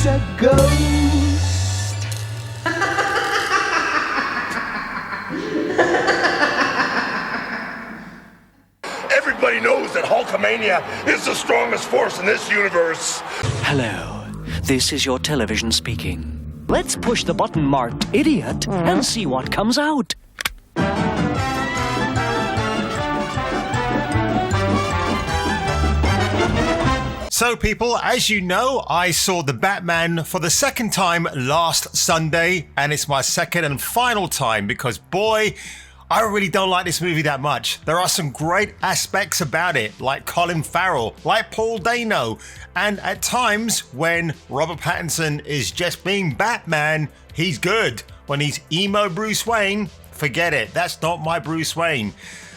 He's a ghost. Everybody knows that Hulkamania is the strongest force in this universe. Hello, this is your television speaking. Let's push the button marked idiot and see what comes out. So people, as you know, I saw The Batman for the second time last Sunday, and it's my second and final time because boy, I really don't like this movie that much. There are some great aspects about it, like Colin Farrell, like Paul Dano, and at times when Robert Pattinson is just being Batman, he's good. When he's emo Bruce Wayne, forget it, that's not my Bruce Wayne.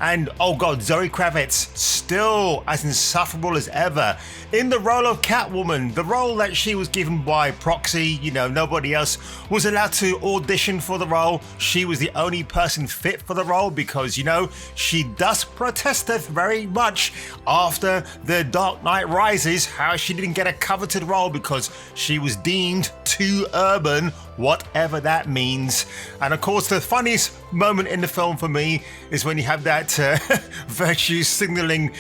And oh god, Zoe Kravitz, still as insufferable as ever. In the role of Catwoman, the role that she was given by proxy, you know, nobody else was allowed to audition for the role. She was the only person fit for the role because, you know, she does protested very much after The Dark Knight Rises, how she didn't get a coveted role because she was deemed too urban, whatever that means. And of course, the funniest moment in the film for me is when you have that virtue signaling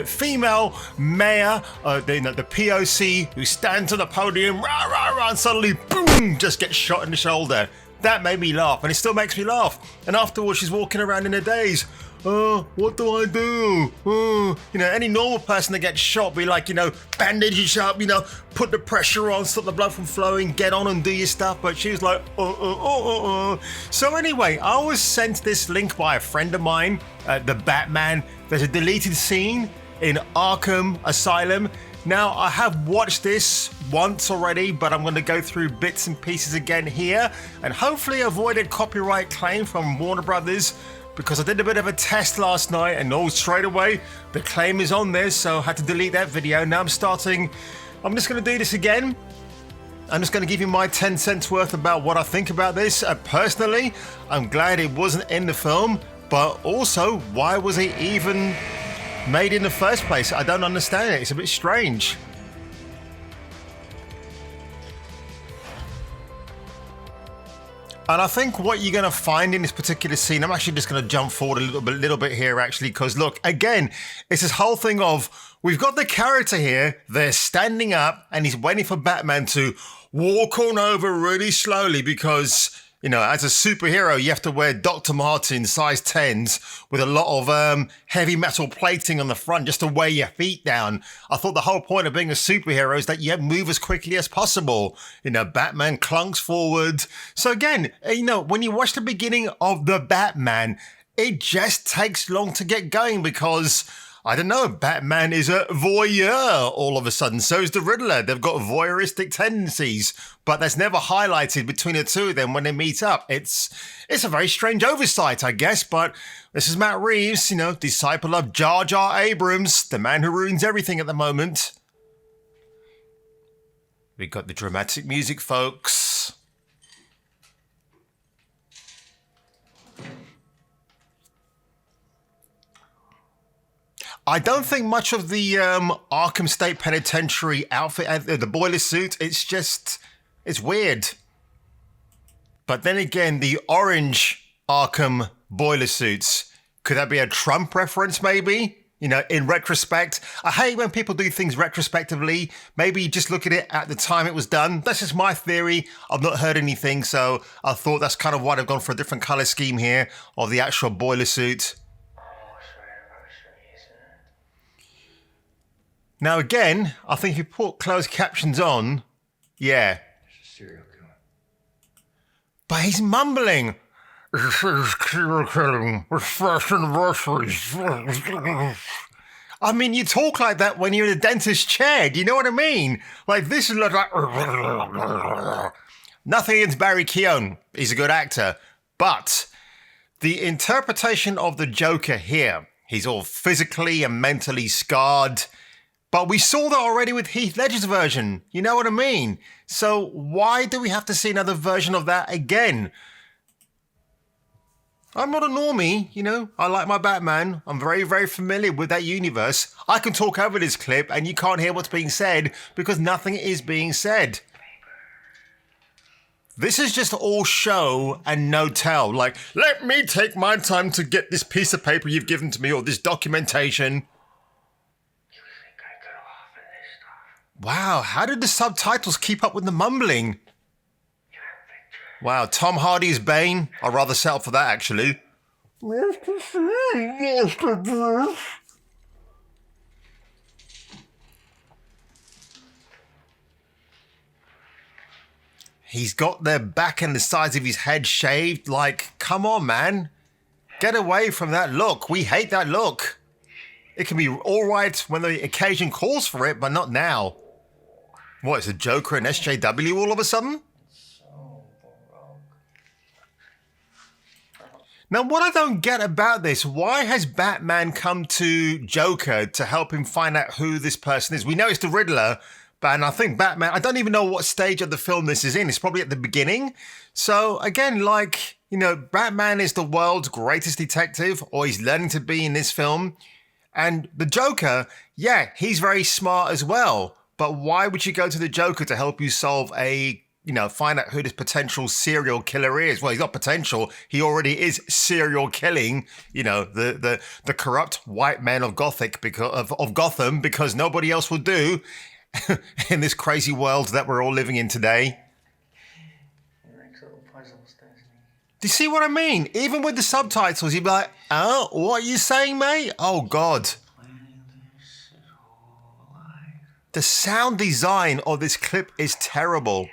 female mayor, the POC, who stands on the podium, rah, rah, rah, and suddenly, boom, just gets shot in the shoulder. That made me laugh, and it still makes me laugh. And afterwards, she's walking around in a daze. Oh, what do I do? Oh, you know, any normal person that gets shot be like, you know, bandage yourself, you know, put the pressure on, stop the blood from flowing, get on and do your stuff. But she was like, So anyway, I was sent this link by a friend of mine, the Batman. There's a deleted scene in Arkham Asylum. Now, I have watched this once already, but I'm going to go through bits and pieces again here and hopefully avoid a copyright claim from Warner Brothers, because I did a bit of a test last night and straight away the claim is on this, so I had to delete that video. Now I'm just going to do this again. I'm just going to give you my 10 cents worth about what I think about this. Personally, I'm glad it wasn't in the film, but also, why was it even made in the first place? I don't understand it. It's a bit strange. And I think what you're going to find in this particular scene, I'm actually just going to jump forward a little bit here, actually, because look, again, it's this whole thing of, we've got the character here, they're standing up, and he's waiting for Batman to walk on over really slowly because, you know, as a superhero, you have to wear Dr. Martens size 10s with a lot of heavy metal plating on the front just to weigh your feet down. I thought the whole point of being a superhero is that you move as quickly as possible. You know, Batman clunks forward. So again, you know, when you watch the beginning of The Batman, it just takes long to get going because, I don't know, Batman is a voyeur all of a sudden. So is the Riddler. They've got voyeuristic tendencies, but that's never highlighted between the two of them when they meet up. It's a very strange oversight, I guess, but this is Matt Reeves, you know, disciple of Jar Jar Abrams, the man who ruins everything at the moment. We got the dramatic music, folks. I don't think much of the Arkham State Penitentiary outfit, the boiler suit, it's weird. But then again, the orange Arkham boiler suits, could that be a Trump reference maybe? You know, in retrospect. I hate when people do things retrospectively. Maybe just look at it at the time it was done. That's just my theory. I've not heard anything, so I thought that's kind of why I've gone for a different color scheme here of the actual boiler suit. Now again, I think if you put closed captions on, yeah. Serial killer. But he's mumbling. Serial killing. It's first anniversary. I mean, you talk like that when you're in a dentist's chair. Do you know what I mean? Like this is like nothing against Barry Keoghan. He's a good actor, but the interpretation of the Joker here, he's all physically and mentally scarred. But we saw that already with Heath Ledger's version. You know what I mean? So why do we have to see another version of that again? I'm not a normie, you know. I like my Batman. I'm very, very familiar with that universe. I can talk over this clip and you can't hear what's being said because nothing is being said. This is just all show and no tell. Like, let me take my time to get this piece of paper you've given to me or this documentation. You think I could offer this stuff? Wow, how did the subtitles keep up with the mumbling? You have pictures? Wow, Tom Hardy's Bane. I'd rather settle for that, actually. He's got the back and the sides of his head shaved. Like, come on, man. Get away from that look. We hate that look. It can be all right when the occasion calls for it, but not now. What, is the Joker and SJW all of a sudden? So baroque. Now, what I don't get about this, why has Batman come to Joker to help him find out who this person is? We know it's the Riddler, and I think Batman, I don't even know what stage of the film this is in. It's probably at the beginning. So, again, like, you know, Batman is the world's greatest detective, or he's learning to be in this film. And the Joker, yeah, he's very smart as well. But why would you go to the Joker to help you solve find out who this potential serial killer is? Well, he's not potential. He already is serial killing, the corrupt white men of Gotham, because nobody else will do in this crazy world that we're all living in today. He likes little puzzles, doesn't he? Do you see what I mean? Even with the subtitles, you'd be like, oh, what are you saying, mate? Oh, God. Planning this his whole life. The sound design of this clip is terrible.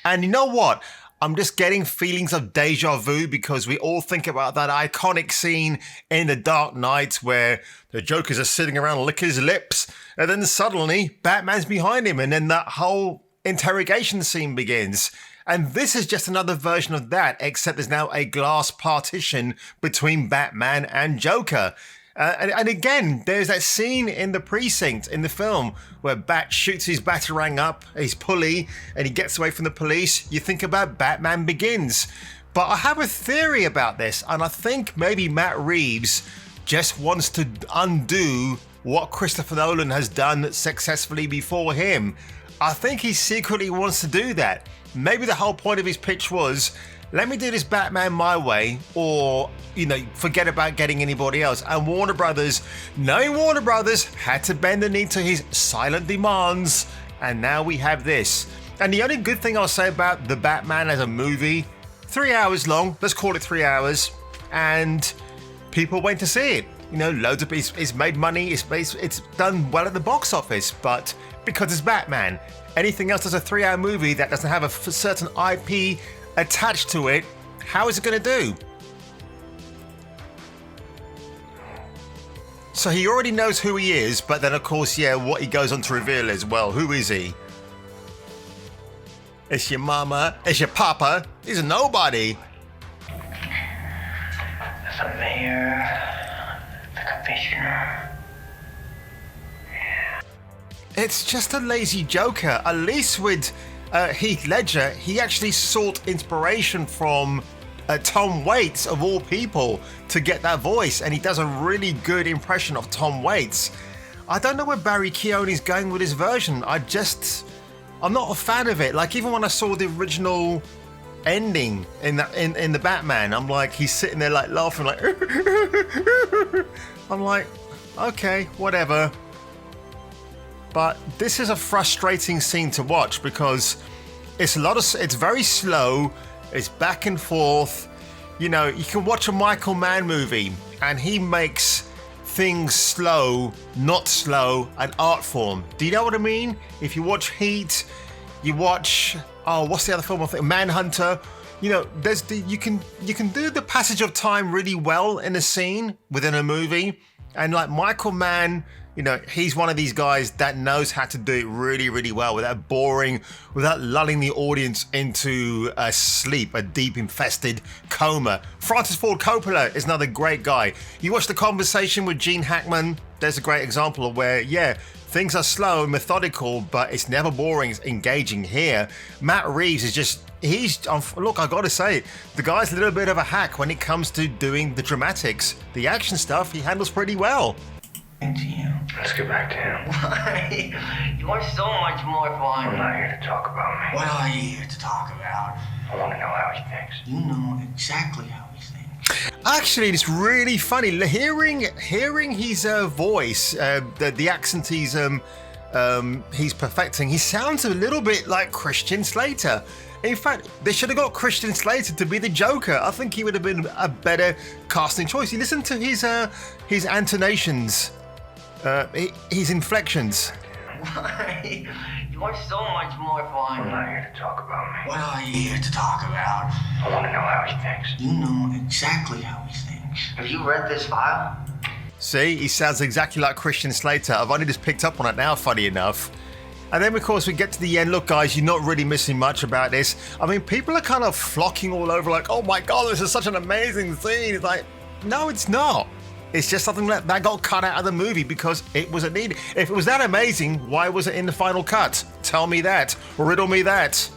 And you know what? I'm just getting feelings of deja vu because we all think about that iconic scene in The Dark Knight where the Jokers are sitting around licking his lips and then suddenly Batman's behind him and then that whole interrogation scene begins. And this is just another version of that, except there's now a glass partition between Batman and Joker. And again, there's that scene in the precinct in the film where Bat shoots his Batarang up, his pulley, and he gets away from the police. You think about Batman Begins. But I have a theory about this, and I think maybe Matt Reeves just wants to undo what Christopher Nolan has done successfully before him. I think he secretly wants to do that. Maybe the whole point of his pitch was, let me do this Batman my way, or, forget about getting anybody else. And Warner Brothers, knowing Warner Brothers, had to bend the knee to his silent demands. And now we have this. And the only good thing I'll say about The Batman as a movie, 3 hours long, let's call it 3 hours, and people went to see it. Loads of it's made money, it's done well at the box office, but because it's Batman. Anything else that's a 3-hour movie that doesn't have a certain IP attached to it, how is it going to do? So he already knows who he is, but then of course, what he goes on to reveal is, well, who is he? It's your mama, it's your papa, he's a nobody. The mayor, the commissioner. It's just a lazy Joker. At least with Heath Ledger, he actually sought inspiration from Tom Waits, of all people, to get that voice, and he does a really good impression of Tom Waits. I don't know where Barry Keoghan's going with his version. I'm not a fan of it. Like, even when I saw the original ending in the Batman, I'm like, he's sitting there like laughing, like I'm like, okay, whatever. But this is a frustrating scene to watch because it's very slow, it's back and forth. You can watch a Michael Mann movie and he makes things slow, not slow, an art form. Do you know what I mean? If you watch Heat, you watch, what's the other film I think? Manhunter. You can do the passage of time really well in a scene within a movie. And like Michael Mann, he's one of these guys that knows how to do it really, really well without lulling the audience into a sleep, a deep infested coma. Francis Ford Coppola is another great guy. You watch The Conversation with Gene Hackman, there's a great example of where, things are slow and methodical, but it's never boring, it's engaging. Here, Matt Reeves is look, I gotta say, the guy's a little bit of a hack when it comes to doing the dramatics. The action stuff, he handles pretty well. Into you. Let's get back to him. Why? You are so much more I'm fun. not here to talk about me. What are you here to talk about? I want to know how he thinks. You know exactly how he thinks. Actually, it's really funny hearing his voice, the accent he's perfecting. He sounds a little bit like Christian Slater. In fact, they should have got Christian Slater to be the Joker. I think he would have been a better casting choice. You listen to his intonations, his inflections. Why? You're so much more I'm fun. not here to talk about me. What are you here to talk about? I want to know how he thinks. You know exactly how he thinks. Have you read this file? See, he sounds exactly like Christian Slater. I've only just picked up on it now, funny enough. And then, of course, we get to the end. Look, guys, you're not really missing much about this. I mean, people are kind of flocking all over like, oh my God, this is such an amazing scene. It's like, no, it's not. It's just something that got cut out of the movie because it wasn't needed. If it was that amazing, why was it in the final cut? Tell me that. Riddle me that. His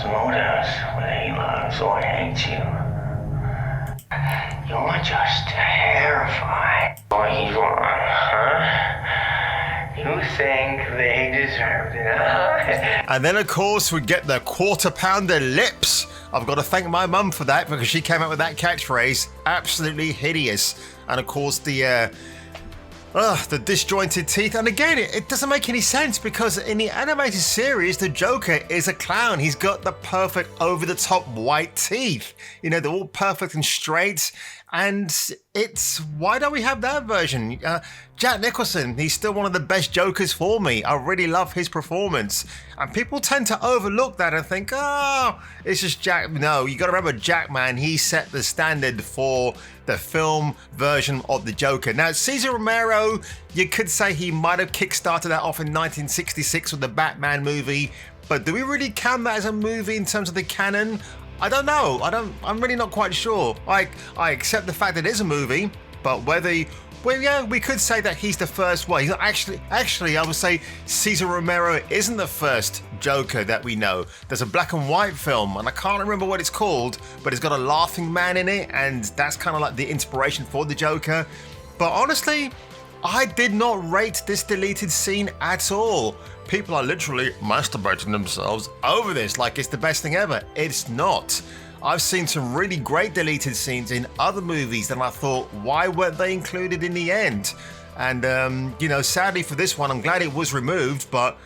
motives, whether he loves or hates you. You're just terrified. Or he's wrong, huh? You think they deserved it, huh? And then, of course, we get the quarter pounder lips. I've got to thank my mum for that because she came out with that catchphrase. Absolutely hideous. And, of course, the disjointed teeth. And again, it doesn't make any sense because in the animated series, the Joker is a clown. He's got the perfect over-the-top white teeth. You know, they're all perfect and straight. And why don't we have that version? Jack Nicholson, he's still one of the best Jokers for me. I really love his performance. And people tend to overlook that and think, oh, it's just Jack. No, you got to remember, Jack, man, he set the standard for the film version of the Joker. Now, Cesar Romero, you could say he might have kickstarted that off in 1966 with the Batman movie. But do we really count that as a movie in terms of the canon? I don't know. I'm really not quite sure. I accept the fact that it is a movie, but we could say that he's the first one. He's not actually, I would say Cesar Romero isn't the first Joker that we know. There's a black and white film, and I can't remember what it's called, but it's got a laughing man in it, and that's kind of like the inspiration for the Joker. But honestly, I did not rate this deleted scene at all. People are literally masturbating themselves over this like it's the best thing ever. It's not. I've seen some really great deleted scenes in other movies and I thought, why weren't they included in the end? And, sadly for this one, I'm glad it was removed, but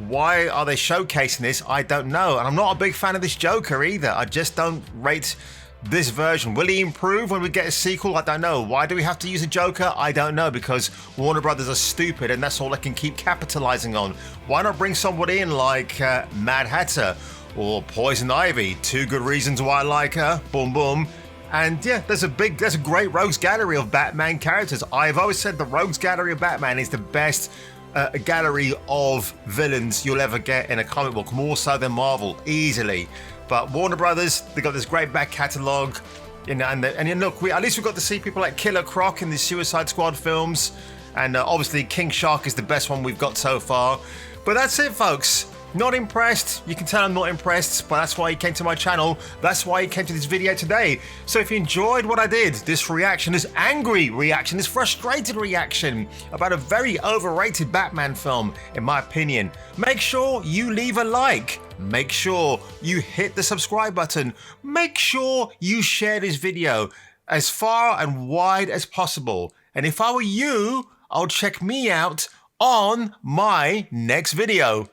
why are they showcasing this? I don't know. And I'm not a big fan of this Joker either. I just don't rate this version. Will he improve when we get a sequel? I don't know. Why do we have to use a Joker? I don't know, because Warner Brothers are stupid and that's all they can keep capitalizing on. Why not bring somebody in like Mad Hatter or Poison Ivy? Two good reasons why I like her. Boom, boom. And yeah, there's a great rogues gallery of Batman characters. I've always said the rogues gallery of Batman is the best gallery of villains you'll ever get in a comic book, more so than Marvel, easily. But Warner Brothers, they got this great back catalogue, and look, at least we got to see people like Killer Croc in the Suicide Squad films, and obviously King Shark is the best one we've got so far. But that's it, folks. Not impressed. You can tell I'm not impressed, but that's why you came to my channel. That's why you came to this video today. So if you enjoyed what I did, this reaction, this angry reaction, this frustrated reaction about a very overrated Batman film, in my opinion, make sure you leave a like. Make sure you hit the subscribe button. Make sure you share this video as far and wide as possible. And if I were you, I'll check me out on my next video.